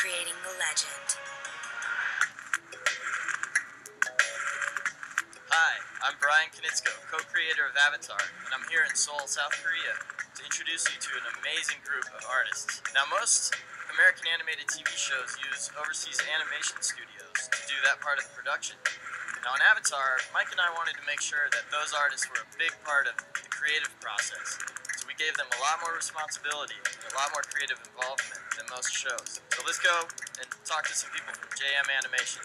creating the legend. Hi, I'm Brian Knitsko, co-creator of Avatar, and I'm here in Seoul, South Korea to introduce you to an amazing group of artists. Now, most American animated TV shows use overseas animation studios to do that part of the production. Now, in Avatar, Mike and I wanted to make sure that those artists were a big part of the creative process, so we gave them a lot more responsibility and a lot more creative involvement than most shows. So let's go and talk to some people from JM Animation.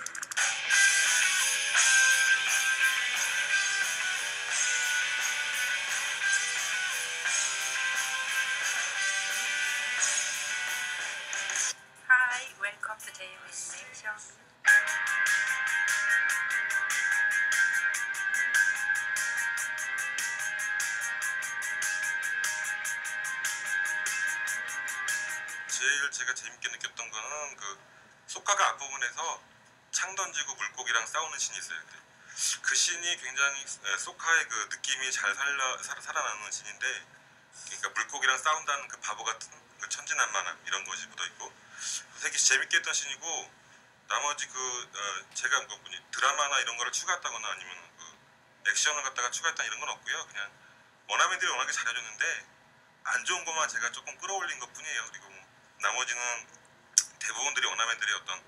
Hi, welcome to JM Animation. 제일 제가 재밌게 느꼈던 거는 그 소카가 앞부분에서 창 던지고 물고기랑 싸우는 씬이 있어요. 그 씬이 굉장히 소카의 그 느낌이 잘 살아나는 씬인데, 그러니까 물고기랑 싸운다는 그 바보 같은 그 천진난만함 이런 것이 묻어있고, 되게 재밌게 했던 씬이고, 나머지 제가 드라마나 이런 거를 추가했다거나 아니면 그 액션을 갖다가 추가했다 이런 건 없고요. 그냥 원어민들이 워낙에 잘해줬는데 안 좋은 것만 제가 조금 끌어올린 것 뿐이에요. 그리고 나머지는 대부분들이 원어민들의 어떤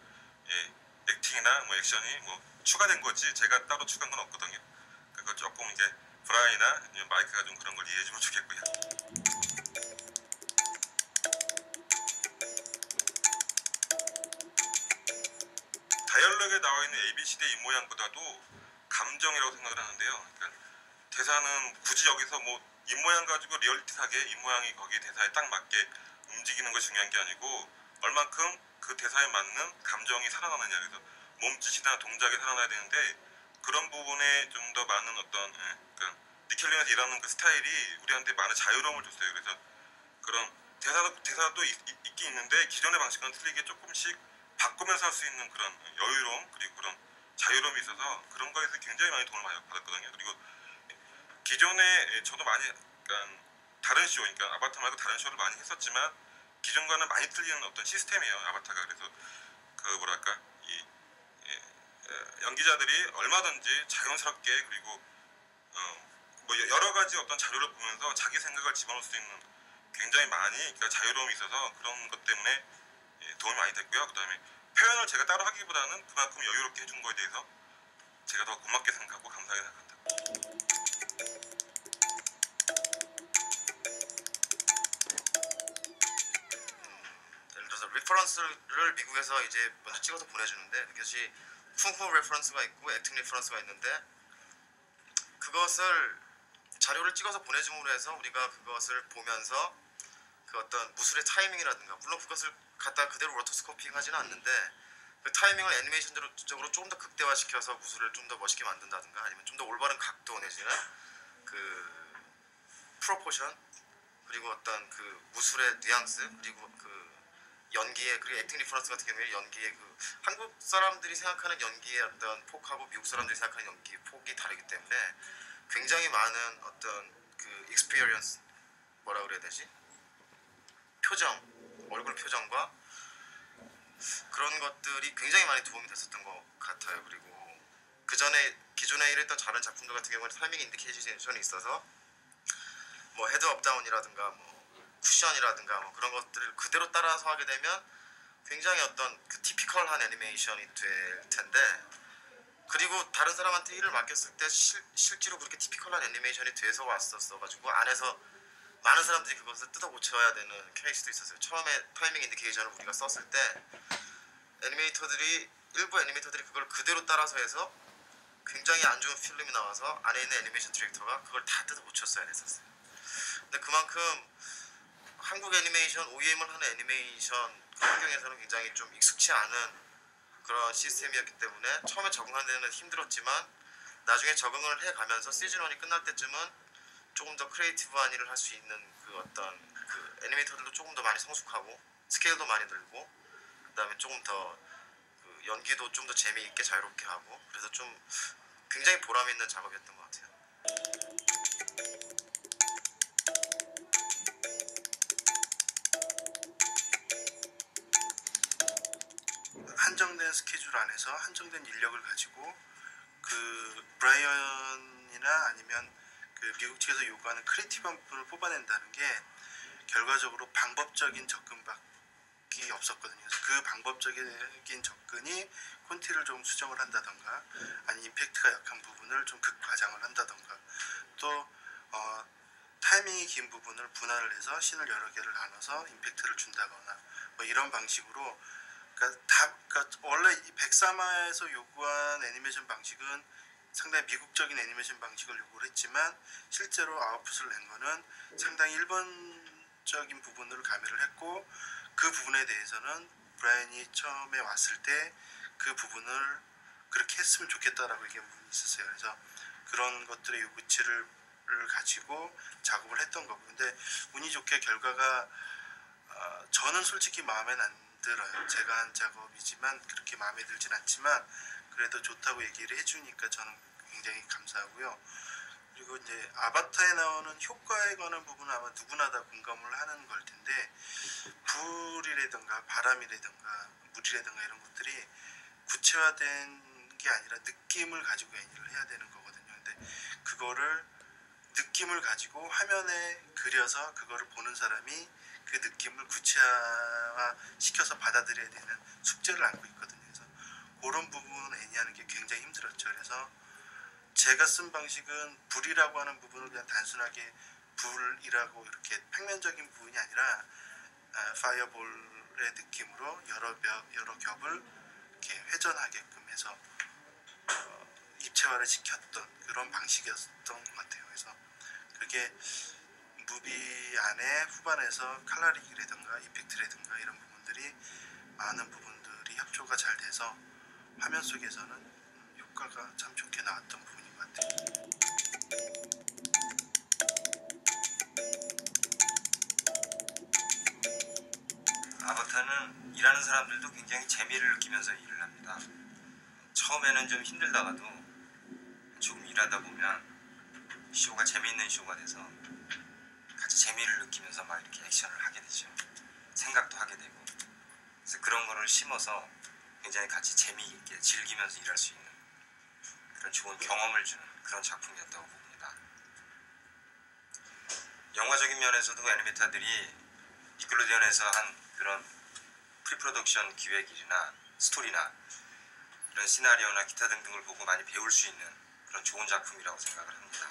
액팅이나 뭐 액션이 뭐 추가된 거지 제가 따로 추가한 건 없거든요. 그거 조금 이제 브라이나 아니면 마이크가 좀 그런 걸 이해해주면 좋겠고요. 다이얼로그에 나와 있는 ABCD의 입모양보다도 감정이라고 생각을 하는데요. 그러니까 대사는 굳이 여기서 뭐 입모양 가지고 리얼리티하게 입모양이 거기에 대사에 딱 맞게 움직이는 것이 중요한 게 아니고 얼만큼 그 대사에 맞는 감정이 살아나느냐. 그래서 몸짓이나 동작이 살아나야 되는데 그런 부분에 좀 더 많은 어떤 그러니까 니켈링에서 일하는 그 스타일이 우리한테 많은 자유로움을 줬어요. 그래서 그런 대사도 있긴 있는데 기존의 방식과는 틀리게 조금씩 바꾸면서 할 수 있는 그런 여유로움 그리고 그런 자유로움이 있어서 그런 거에서 굉장히 많이 도움을 많이 받았거든요. 그리고 기존에 저도 많이 그러니까 다른 쇼, 그러니까 아바타 말고 다른 쇼를 많이 했었지만 기존과는 많이 틀리는 어떤 시스템이에요. 아바타가. 그래서 그 뭐랄까 연기자들이 얼마든지 자연스럽게 그리고 뭐 여러 가지 어떤 자료를 보면서 자기 생각을 집어넣을 수 있는 굉장히 많이 그러니까 자유로움이 있어서 그런 것 때문에 도움이 많이 됐고요. 그 다음에 표현을 제가 따로 하기보다는 그만큼 여유롭게 해준 거에 대해서 제가 더 고맙게 생각하고 감사하게 생각합니다. 예를 들어서 레퍼런스를 미국에서 이제 먼저 찍어서 보내주는데 그것이 쿵푸 레퍼런스가 있고 액팅 레퍼런스가 있는데 그것을 자료를 찍어서 보내줌으로 해서 우리가 그것을 보면서 그 어떤 무술의 타이밍이라든가 물론 그것을 갖다 그대로 로토스코핑 하지는 않는데 그 타이밍을 애니메이션적으로 조금 더 극대화시켜서 무술을 좀 더 멋있게 만든다든가 아니면 좀 더 올바른 각도 내지는 그 프로포션 그리고 어떤 그 무술의 뉘앙스 그리고 그 연기의 그리고 액팅 리퍼런스 같은 경우에 연기의 그 한국 사람들이 생각하는 연기의 어떤 폭하고 미국 사람들이 생각하는 연기의 폭이 다르기 때문에 굉장히 많은 어떤 그 익스피리언스 뭐라 그래야 되지? 표정, 얼굴 표정과 그런 것들이 굉장히 많이 도움이 됐었던 것 같아요. 그리고 그 전에 기존에 일했던 다른 작품들 같은 경우는 타이밍 인디케이션이 있어서 뭐 헤드 업다운이라든가 뭐 쿠션이라든가 뭐 그런 것들을 그대로 따라서 하게 되면 굉장히 어떤 그 티피컬한 애니메이션이 될 텐데 그리고 다른 사람한테 일을 맡겼을 때 실제로 그렇게 티피컬한 애니메이션이 돼서 왔었어가지고 안에서 많은 사람들이 그것을 뜯어 고쳐야 되는 케이스도 있었어요. 처음에 타이밍 인디케이션을 우리가 썼을 때 일부 애니메이터들이 그걸 그대로 따라서 해서 굉장히 안 좋은 필름이 나와서 안에 있는 애니메이션 디렉터가 그걸 다 뜯어 고쳤어야 됐었어요. 근데 그만큼 한국 애니메이션, OEM을 하는 애니메이션 환경에서는 굉장히 좀 익숙치 않은 그런 시스템이었기 때문에 처음에 적응하는 데는 힘들었지만 나중에 적응을 해가면서 시즌 1이 끝날 때쯤은 조금 더 크리에이티브한 일을 할 수 있는 그 어떤 그 애니메이터들도 조금 더 많이 성숙하고 스케일도 많이 늘고 그 다음에 조금 더 그 연기도 좀 더 재미있게 자유롭게 하고 그래서 좀 굉장히 보람 있는 작업이었던 것 같아요. 한정된 스케줄 안에서 한정된 인력을 가지고 그 브라이언이나 아니면 그 미국 측에서 요구하는 크리에이티브한 부분을 뽑아낸다는 게 결과적으로 방법적인 접근밖에 없었거든요. 그래서 그 방법적인 접근이 콘티를 좀 수정을 한다던가 아니 임팩트가 약한 부분을 좀 극과장을 한다던가 또 타이밍이 긴 부분을 분할을 해서 씬을 여러 개를 나눠서 임팩트를 준다거나 뭐 이런 방식으로 그러니까 원래 백사마에서 요구한 애니메이션 방식은 상당히 미국적인 애니메이션 방식을 요구를 했지만 실제로 아웃풋을 낸 거는 상당히 일본적인 부분을 가미를 했고 그 부분에 대해서는 브라이언이 처음에 왔을 때 그 부분을 그렇게 했으면 좋겠다라고 얘기한 부분이 있었어요. 그래서 그런 것들의 요구치를 가지고 작업을 했던 거고 근데 운이 좋게 결과가 저는 솔직히 마음에 안 들어요. 제가 한 작업이지만 그렇게 마음에 들진 않지만 그래도 좋다고 얘기를 해주니까 저는 굉장히 감사하고요. 그리고 이제 아바타에 나오는 효과에 관한 부분은 아마 누구나 다 공감을 하는 걸 텐데 불이라든가 바람이라든가 물이라든가 이런 것들이 구체화된 게 아니라 느낌을 가지고 애니를 해야 되는 거거든요. 근데 그거를 느낌을 가지고 화면에 그려서 그거를 보는 사람이 그 느낌을 구체화 시켜서 받아들여야 되는 숙제를 안고 있거든요. 그래서 그런 부분 애니하는 게 굉장히 힘들었죠. 그래서 제가 쓴 방식은 불이라고 하는 부분을 그냥 단순하게 불이라고 이렇게 평면적인 부분이 아니라 파이어볼의 느낌으로 여러 겹을 이렇게 회전하게끔 해서 입체화를 시켰던 그런 방식이었던 것 같아요. 그래서 그게 무비 안에 후반에서 컬러링이라든가 이펙트라든가 이런 부분들이 많은 부분들이 협조가 잘 돼서 화면 속에서는 효과가 참 좋게 나왔던 부분인 것 같아요. 아바타는 일하는 사람들도 굉장히 재미를 느끼면서 일을 합니다. 처음에는 좀 힘들다가도 조금 일하다 보면 쇼가 재미있는 쇼가 돼서 같이 재미를 느끼면서 막 이렇게 액션을 하게 되죠. 생각도 하게 되고 그래서 그런 거를 심어서 굉장히 같이 재미있게 즐기면서 일할 수 있는 그런 좋은 경험을 주는 그런 작품이었다고 봅니다. 영화적인 면에서도 애니메이터들이 니클로디언에서 한 그런 프리프로덕션 기획이나 스토리나 이런 시나리오나 기타 등등을 보고 많이 배울 수 있는 그런 좋은 작품이라고 생각을 합니다.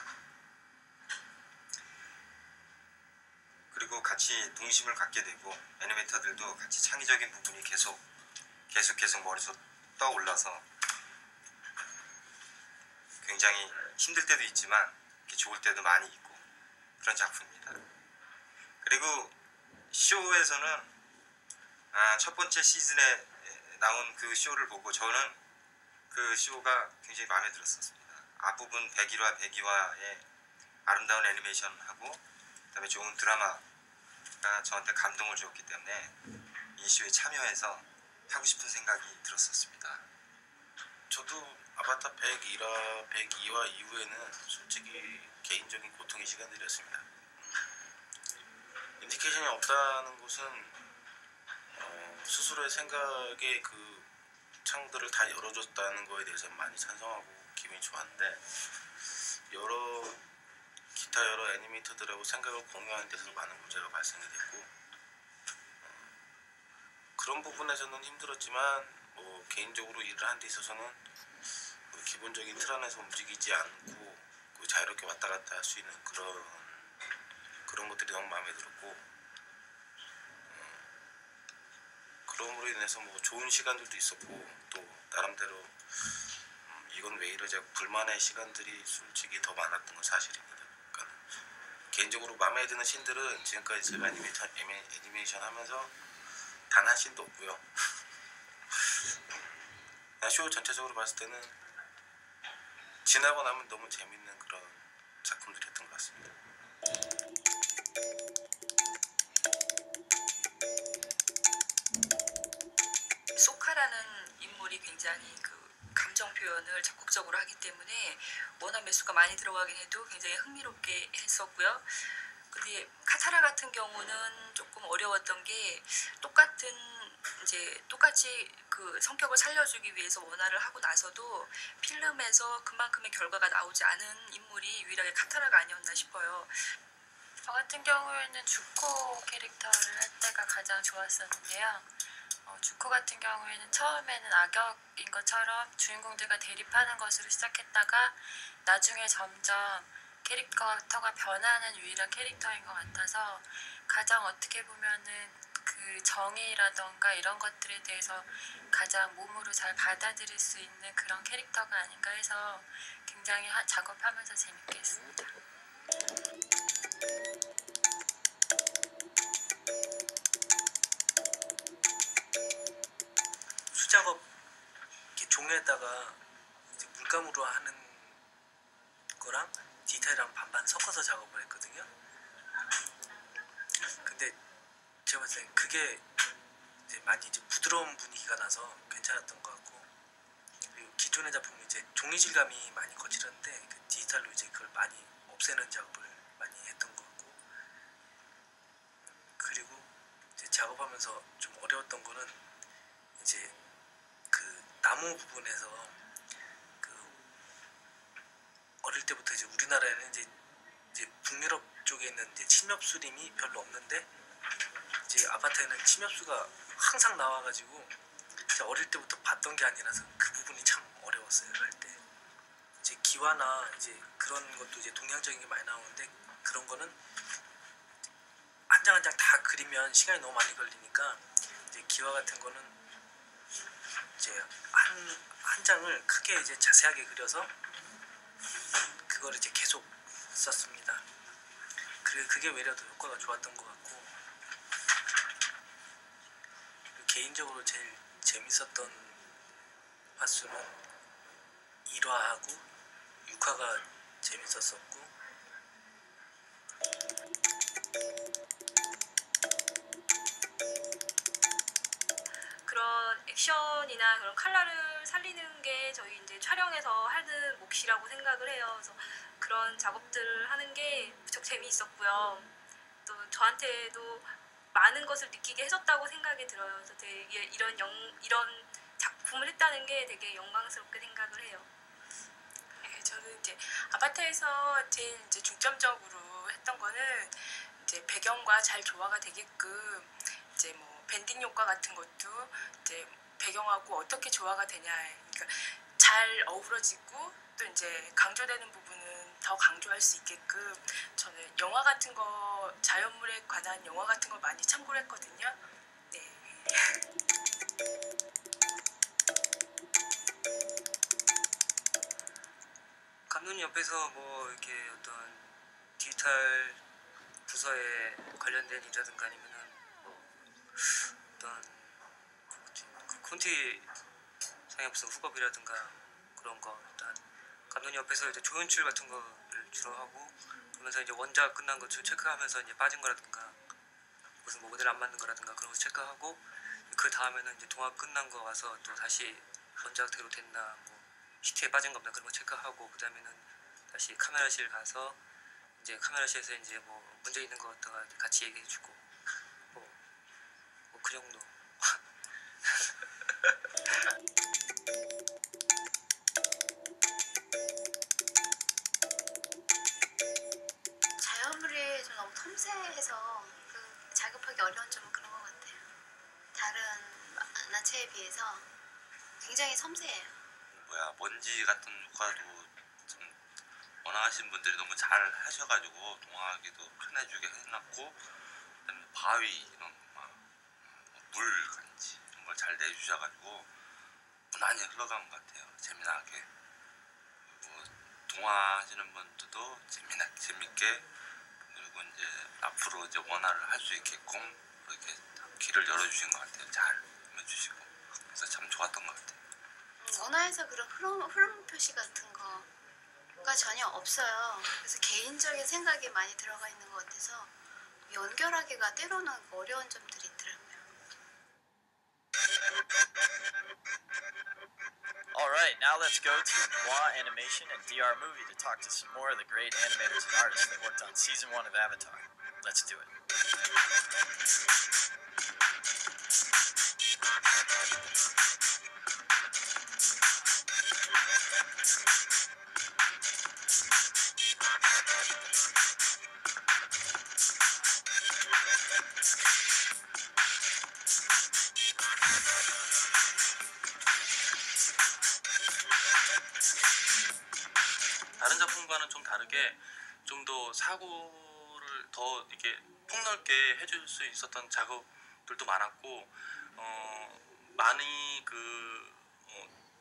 그리고 같이 동심을 갖게 되고 애니메이터들도 같이 창의적인 부분이 계속 머릿속 떠올라서 굉장히 힘들 때도 있지만 좋을 때도 많이 있고 그런 작품입니다. 그리고 쇼에서는 첫 번째 시즌에 나온 그 쇼를 보고 저는 그 쇼가 굉장히 마음에 들었었습니다. 앞부분 백이와의 아름다운 애니메이션하고 그다음에 좋은 드라마가 저한테 감동을 주었기 때문에 이 쇼에 참여해서 하고 싶은 생각이 들었었습니다. 저도 아바타 102화 이후에는 솔직히 개인적인 고통의 시간들이었습니다. 인디케이션이 없다는 것은 스스로의 생각에 그 창들을 다 열어줬다는 거에 대해서 많이 찬성하고 기분이 좋았는데 기타 여러 애니메이터들하고 생각을 공유하는 데서 많은 문제가 발생이 됐고 그런 부분에서는 힘들었지만 뭐 개인적으로 일을 하는 데 있어서는 기본적인 틀 안에서 움직이지 않고 자유롭게 왔다 갔다 할 수 있는 그런 것들이 너무 마음에 들었고 그럼으로 인해서 뭐 좋은 시간들도 있었고 또 나름대로 이건 왜 이러지 하고 불만의 시간들이 솔직히 더 많았던 건 사실입니다. 그러니까 개인적으로 마음에 드는 씬들은 지금까지 제가 애니메이션 하면서 단 한 씬도 없고요. 그냥 쇼 전체적으로 봤을 때는 지나고 나면 너무 재밌는 그런 작품들이었던 것 같습니다. 소카라는 인물이 굉장히 그 감정 표현을 적극적으로 하기 때문에 워낙 매수가 많이 들어가긴 해도 굉장히 흥미롭게 했었고요. 근데 카타라 같은 경우는 조금 어려웠던 게 똑같이 그 성격을 살려주기 위해서 원화를 하고 나서도 필름에서 그만큼의 결과가 나오지 않은 인물이 유일하게 카타라가 아니었나 싶어요. 저 같은 경우에는 주코 캐릭터를 할 때가 가장 좋았었는데요. 주코 같은 경우에는 처음에는 악역인 것처럼 주인공들과 대립하는 것으로 시작했다가 나중에 점점 캐릭터가 변하는 유일한 캐릭터인 것 같아서 가장 어떻게 보면은 그 정의라던가 이런 것들에 대해서 가장 몸으로 잘 받아들일 수 있는 그런 캐릭터가 아닌가 해서 굉장히 작업하면서 재밌게 했습니다. 수작업 이렇게 종이에다가 이제 물감으로 하는 거랑 디테일이랑 반반 섞어서 작업을 했거든요. 근데 제가 봤을 때 그게 이제 많이 이제 부드러운 분위기가 나서 괜찮았던 것 같고, 그리고 기존의 작품은 이제 종이 질감이 많이 거칠었는데 그 디지털로 이제 그걸 많이 없애는 작업을 많이 했던 것 같고, 그리고 이제 작업하면서 좀 어려웠던 거는 이제 그 나무 부분에서 그 어릴 때부터 이제 우리나라에는 이제 북유럽 쪽에 있는 이제 침엽수림이 별로 없는데 이제 아파트에는 침엽수가 항상 나와가지고 제가 어릴 때부터 봤던 게 아니라서 그 부분이 참 어려웠어요. 할 때 이제 기와나 이제 그런 것도 이제 동양적인 게 많이 나오는데 그런 거는 한 장 한 장 다 그리면 시간이 너무 많이 걸리니까 이제 기와 같은 거는 이제 한 장을 크게 이제 자세하게 그려서 그걸 이제 계속 썼습니다. 그게 외려 더 효과가 좋았던 것 같고, 개인적으로 제일 재밌었던 화수는 1화하고 6화가 재밌었었고, 그런 액션이나 그런 컬러를 살리는 게 저희 이제 촬영에서 하는 몫이라고 생각을 해요. 그래서 그런 작업들을 하는 게 무척 재미있었고요. 또 저한테도 많은 것을 느끼게 해줬다고 생각이 들어요. 그래서 되게 이런 작품을 했다는 게 되게 영광스럽게 생각을 해요. 네, 저는 이제 아바타에서 제일 이제 중점적으로 했던 거는 이제 배경과 잘 조화가 되게끔 이제 뭐 밴딩 효과 같은 것도 이제 배경하고 어떻게 조화가 되냐, 그러니까 잘 어우러지고 또 이제 강조되는 부분은 더 강조할 수 있게끔 저는 영화 같은 거, 자연물에 관한 영화 같은 걸 많이 참고를 했거든요. 네. 감독님 옆에서 뭐 이렇게 어떤 디지털 부서에 관련된 일이라든가 아니면은 어떤 그 콘티 상영부서 후법이라든가 그런 거, 일단 감독님 옆에서 이제 조연출 같은 거를 주로 하고, 그러면서 이제 원작 끝난 거 체크하면서 이제 빠진 거라든가 무슨 뭐 모델 안 맞는 거라든가 그런 거 체크하고, 그 다음에는 이제 동화 끝난 거 와서 또 다시 원작대로 됐나, 뭐 시트에 빠진 거 없나 그런 거 체크하고, 그 다음에는 다시 카메라실 가서 이제 카메라실에서 이제 뭐 문제 있는 거 갖다가 같이 얘기해주고, 뭐 그 정도. 자연물이 좀 너무 섬세해서 그 작업하기 어려운 점은 그런 것 같아요. 다른 만화체에 비해서 굉장히 섬세해요. 먼지 같은 효과도 좀 원하시는 분들이 너무 잘 하셔가지고 동화하기도 편해지게 해놨고, 그다음에 바위 이런 물 간지 이런 걸 잘 내주셔가지고 무난히 흘러간 것 같아요. 재미나게. 그리고 동화 하시는 분들도 재밌게, 그리고 이제 앞으로 이제 원화를 할 수 있게끔 이렇게 길을 열어주신 것 같아요. 잘 해주시고, 그래서 참 좋았던 것 같아요. 원화에서 그런 흐름 표시 같은 거가 전혀 없어요. 그래서 개인적인 생각이 많이 들어가 있는 것 같아서 연결하기가 때로는 어려운 점들이 있더라고요. Alright, now let's go to Moi Animation and DR Movie to talk to some more of the great animators and artists that worked on Season 1 of Avatar. Let's do it. 다른 작품과는 좀 다르게 좀 더 사고를 더 이렇게 폭넓게 해줄 수 있었던 작업들도 많았고 많이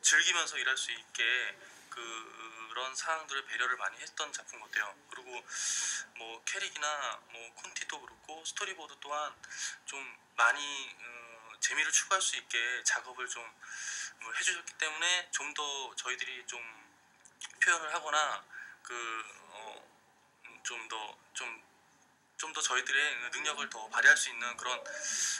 즐기면서 일할 수 있게 그런 사항들을 배려를 많이 했던 작품 같아요. 그리고 뭐 캐릭이나 뭐 콘티도 그렇고 스토리보드 또한 좀 많이 재미를 추구할 수 있게 작업을 좀 해주셨기 때문에 좀 더 저희들이 좀 표현을 하거나 좀 더 저희들의 능력을 더 발휘할 수 있는 그런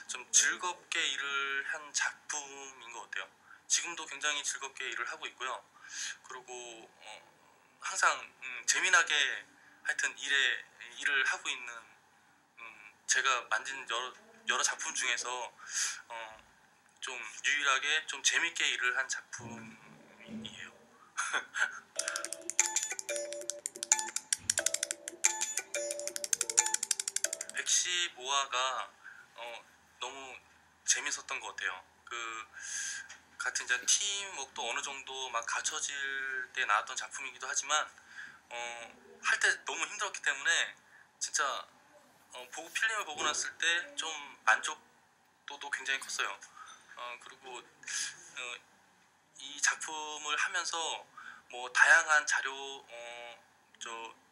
좀 즐겁게 일을 한 작품인 것 같아요. 지금도 굉장히 즐겁게 일을 하고 있고요. 그리고 항상 재미나게 하여튼 일을 하고 있는 제가 만진 여러 작품 중에서 좀 유일하게 좀 재밌게 일을 한 작품이에요. 백시모아가 너무 재밌었던 것 같아요. 같은 이제 팀워크도 어느 정도 막 갖춰질 때 나왔던 작품이기도 하지만 할 때 너무 힘들었기 때문에 진짜 필름을 보고 났을 때 좀 만족도도 굉장히 컸어요. 그리고 이 작품을 하면서 뭐 다양한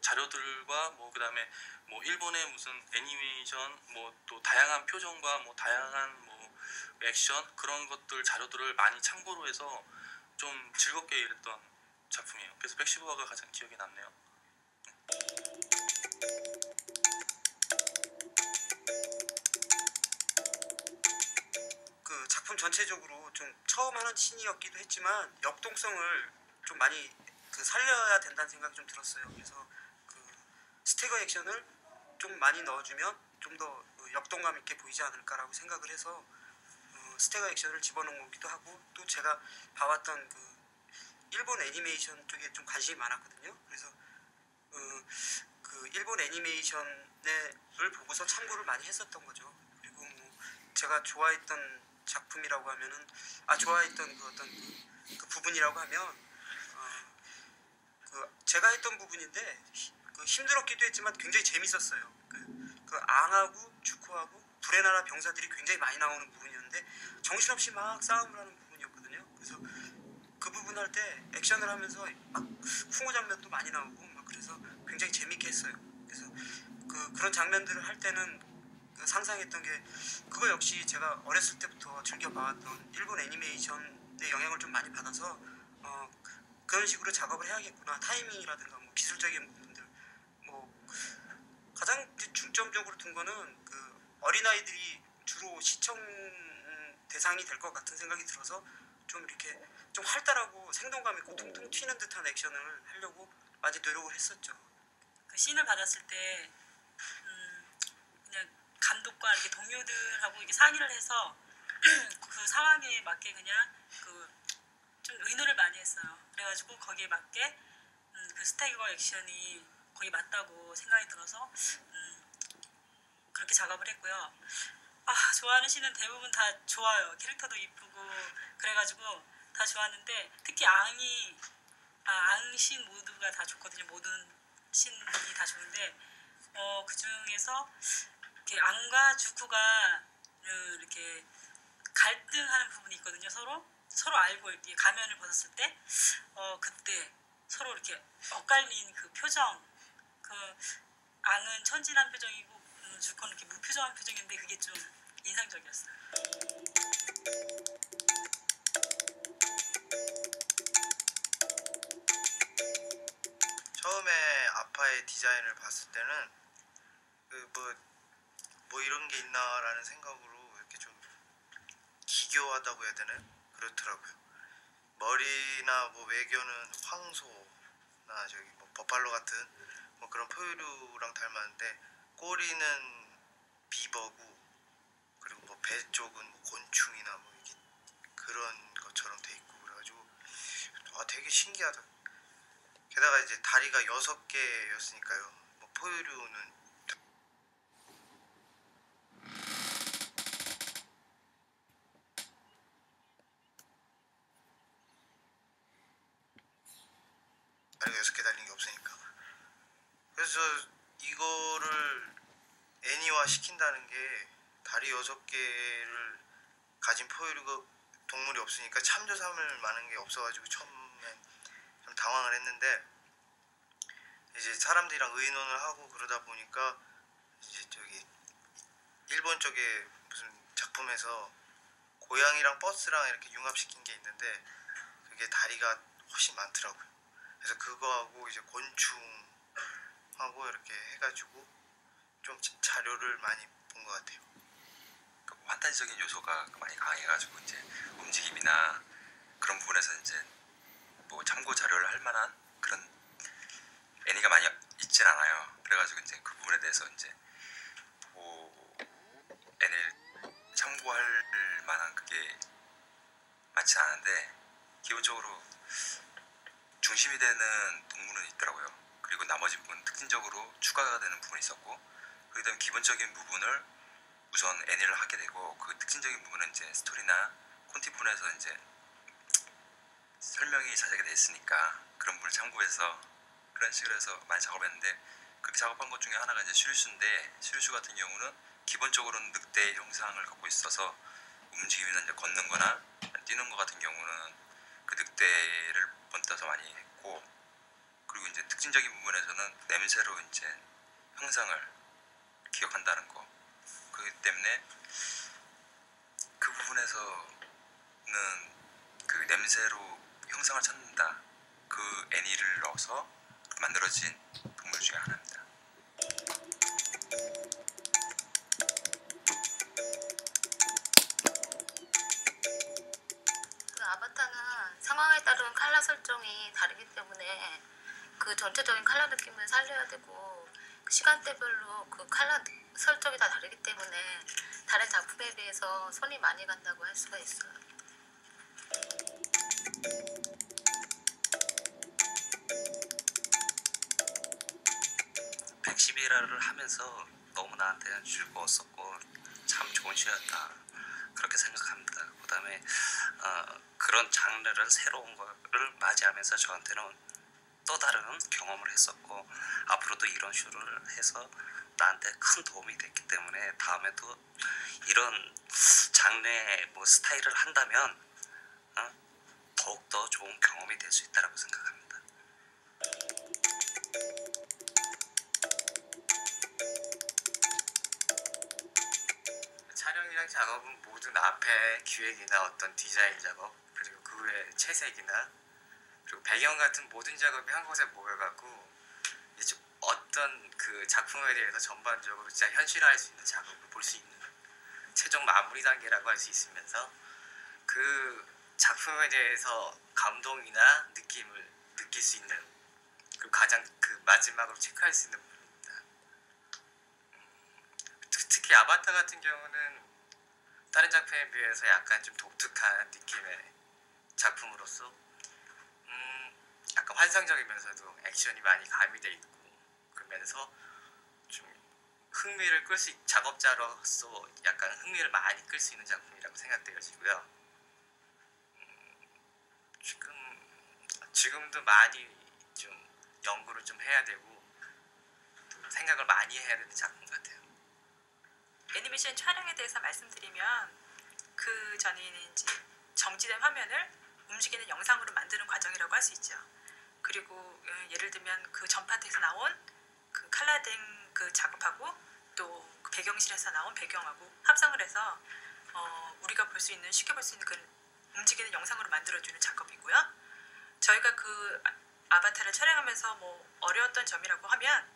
자료들과 뭐 그다음에 뭐 일본의 무슨 애니메이션 뭐 또 다양한 표정과 뭐 다양한 뭐 액션 그런 것들 자료들을 많이 참고로 해서 좀 즐겁게 일했던 작품이에요. 그래서 백시부아가 가장 기억에 남네요. 그 작품 전체적으로 좀 처음 하는 신이었기도 했지만 역동성을 좀 많이 살려야 된다는 생각이 좀 들었어요. 그래서 스태거 액션을 좀 많이 넣어주면 좀 더 역동감 있게 보이지 않을까라고 생각을 해서 스태거 액션을 집어넣은 거기도 하고, 또 제가 봐왔던 일본 애니메이션 쪽에 좀 관심이 많았거든요. 그래서 일본 애니메이션을 보고서 참고를 많이 했었던 거죠. 그리고 뭐 제가 좋아했던 작품이라고 하면은 좋아했던 그 부분이라고 하면 제가 했던 부분인데 힘들었기도 했지만 굉장히 재밌었어요. 앙하고 주코하고 불의 나라 병사들이 굉장히 많이 나오는 부분이었는데 정신없이 막 싸움을 하는 부분이었거든요. 그래서 그 부분 할 때 액션을 하면서 막 쿵호 장면도 많이 나오고 막 그래서 굉장히 재밌게 했어요. 그래서 그런 장면들을 할 때는 상상했던 게 그거 역시 제가 어렸을 때부터 즐겨봐왔던 일본 애니메이션의 영향을 좀 많이 받아서 그런 식으로 작업을 해야겠구나. 타이밍이라든가 뭐 기술적인 부분들 뭐 가장 중점적으로 둔 거는 어린아이들이 주로 시청 대상이 될 것 같은 생각이 들어서 좀 이렇게 좀 활달하고 생동감 있고 통통 튀는 듯한 액션을 하려고 많이 노력을 했었죠. 그 씬을 받았을 때 그냥 감독과 이렇게 동료들하고 이렇게 상의를 해서 그 상황에 맞게 그냥 좀 의논을 많이 했어요. 그래가지고 거기에 맞게 그 스태거 액션이 거기 맞다고 생각이 들어서 그렇게 작업을 했고요. 좋아하는 씬은 대부분 다 좋아요. 캐릭터도 이쁘고 그래가지고 다 좋았는데 특히 앙씬 모두가 다 좋거든요. 모든 씬이 다 좋은데 그 중에서 이렇게 앙과 주쿠가 이렇게 갈등하는 부분이 있거든요. 서로 알고 이렇게 가면을 벗었을 때 그때 서로 이렇게 엇갈린 그 표정, 앙은 천진한 표정이고 주코는 이렇게 무표정한 표정인데 그게 좀 인상적이었어요. 처음에 아파의 디자인을 봤을 때는 뭐 이런 게 있나라는 생각으로 이렇게 좀 기교하다고 해야 되나요? 그렇더라고요. 머리나 뭐 외교는 황소나 뭐 버팔로 같은 뭐 그런 포유류랑 닮았는데 꼬리는 비버고 뭐 배 쪽은 뭐 곤충이나 뭐 이게 그런 것처럼 돼 있고 그래가지고 되게 신기하다. 게다가 이제 다리가 6개였으니까요. 뭐 포유류는 다리가 6개 달린 게 없으니까. 그래서 이거를 애니화 시킨다는 게 다리 6개를 가진 포유류 동물이 없으니까 참조삼을 많은 게 없어가지고 처음엔 좀 당황을 했는데 이제 사람들이랑 의논을 하고 그러다 보니까 이제 저기 일본 쪽에 무슨 작품에서 고양이랑 버스랑 이렇게 융합시킨 게 있는데 그게 다리가 훨씬 많더라고요. 그래서 그거하고 이제 곤충하고 이렇게 해가지고 좀 자료를 많이 본 것 같아요. 그 판타지적인 요소가 많이 강해가지고 이제 움직임이나 그런 부분에서 이제 뭐 참고 자료를 할 만한 그런 애니가 많이 있진 않아요. 그래가지고 이제 그 부분에 대해서 이제 애니를 참고할 만한 그게 많지 않은데 기본적으로 중심이 되는 동물은 있더라고요. 그리고 나머지 부분 특징적으로 추가가 되는 부분이 있었고 그다음에 기본적인 부분을 우선 애니를 하게 되고 그 특징적인 부분은 이제 스토리나 콘티 부분에서 이제 설명이 자세하게 돼 있으니까 그런 부분을 참고해서 그런 식으로 해서 많이 작업했는데 그렇게 작업한 것 중에 하나가 이제 슈류슈인데 슈류슈 같은 경우는 기본적으로는 늑대 형상을 갖고 있어서 움직이면 이제 걷는 거나 뛰는 것 같은 경우는 그 늑대를 본따서 많이 했고 그리고 이제 특징적인 부분에서는 냄새로 이제 형상을 기억한다는 거 그렇기 때문에 그 부분에서는 그 냄새로 형상을 찾는다 그 애니를 넣어서 만들어진 동물 중에 하나입니다. 그 아바타는 상황에 따른 컬러 설정이 다르기 때문에 그 전체적인 컬러 느낌을 살려야 되고 그 시간대별로 그 컬러 설정이 다 다르기 때문에 다른 작품에 비해서 손이 많이 간다고 할 수가 있어요. 백시비라를 하면서 너무 나한테는 즐거웠었고 참 좋은 쇼였다 그렇게 생각합니다. 그 다음에 그런 장르를 새로운 거를 맞이하면서 저한테는 또 다른 경험을 했었고 앞으로도 이런 쇼를 해서 나한테 큰 도움이 됐기 때문에 다음에도 이런 장르의 뭐 스타일을 한다면 더욱더 좋은 경험이 될 수 있다고 생각합니다. 촬영이랑 작업은 모든 앞에 기획이나 어떤 디자인 작업 그리고 그 후에 채색이나 그리고 배경 같은 모든 작업이 한 곳에 모여갖고 이제 어떤 그 작품에 대해서 전반적으로 진짜 현실화할 수 있는 작업을 볼 수 있는 최종 마무리 단계라고 할 수 있으면서 그 작품에 대해서 감동이나 느낌을 느낄 수 있는 그 가장 그 마지막으로 체크할 수 있는 부분입니다. 특히 아바타 같은 경우는 다른 작품에 비해서 약간 좀 독특한 느낌의 작품으로서 약간 환상적이면서도 액션이 많이 가미돼 있고 그러면서 좀 흥미를 끌 수 작업자로서 약간 흥미를 많이 끌 수 있는 작품이라고 생각되어지고요. 지금도 많이 좀 연구를 좀 해야 되고 또 생각을 많이 해야 되는 작품 같아요. 애니메이션 촬영에 대해서 말씀드리면 그 전에는 이제 정지된 화면을 움직이는 영상으로 만드는 과정이라고 할 수 있죠. 그리고 예를 들면 그 전파트에서 나온 그 칼라된 그 작업하고 또 그 배경실에서 나온 배경하고 합성을 해서 우리가 볼 수 있는 쉽게 볼 수 있는 그 움직이는 영상으로 만들어주는 작업이고요. 저희가 그 아바타를 촬영하면서 뭐 어려웠던 점이라고 하면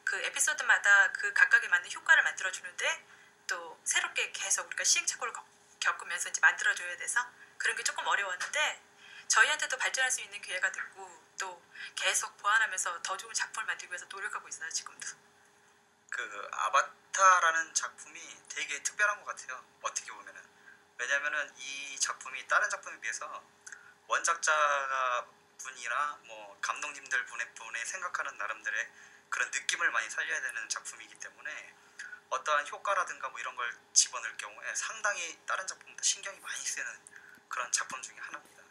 그 에피소드마다 그 각각에 맞는 효과를 만들어주는데 또 새롭게 계속 우리가 시행착오를 겪으면서 이제 만들어줘야 돼서 그런 게 조금 어려웠는데 저희한테도 발전할 수 있는 기회가 됐고 또 계속 보완하면서 더 좋은 작품을 만들기 위해서 노력하고 있어요 지금도. 그 아바타라는 작품이 되게 특별한 것 같아요. 어떻게 보면은. 왜냐면은 이 작품이 다른 작품에 비해서 원작자 분이나 뭐 감독님들 분의 생각하는 나름대로의 그런 느낌을 많이 살려야 되는 작품이기 때문에 어떠한 효과라든가 뭐 이런 걸 집어넣을 경우에 상당히 다른 작품보다 신경이 많이 쓰는 그런 작품 중에 하나입니다.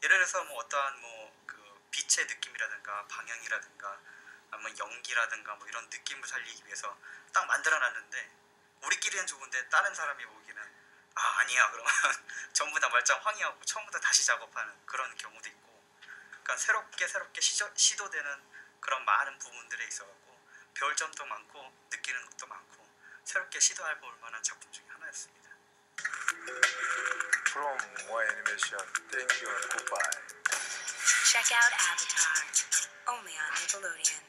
예를 들어서 뭐 어떠한 뭐 그 빛의 느낌이라든가 방향이라든가 아니면 연기라든가 뭐 이런 느낌을 살리기 위해서 딱 만들어놨는데 우리끼리는 좋은데 다른 사람이 보기에는 아니야 그러면 전부 다 말짱 황이하고 처음부터 다시 작업하는 그런 경우도 있고, 그러니까 새롭게 시도되는 그런 많은 부분들에 있어갖고 배울 점도 많고 느끼는 것도 많고 새롭게 시도할 볼 만한 작품 중에 하나였습니다. From Moa Animation, thank you and goodbye. Check out Avatar, only on Nickelodeon.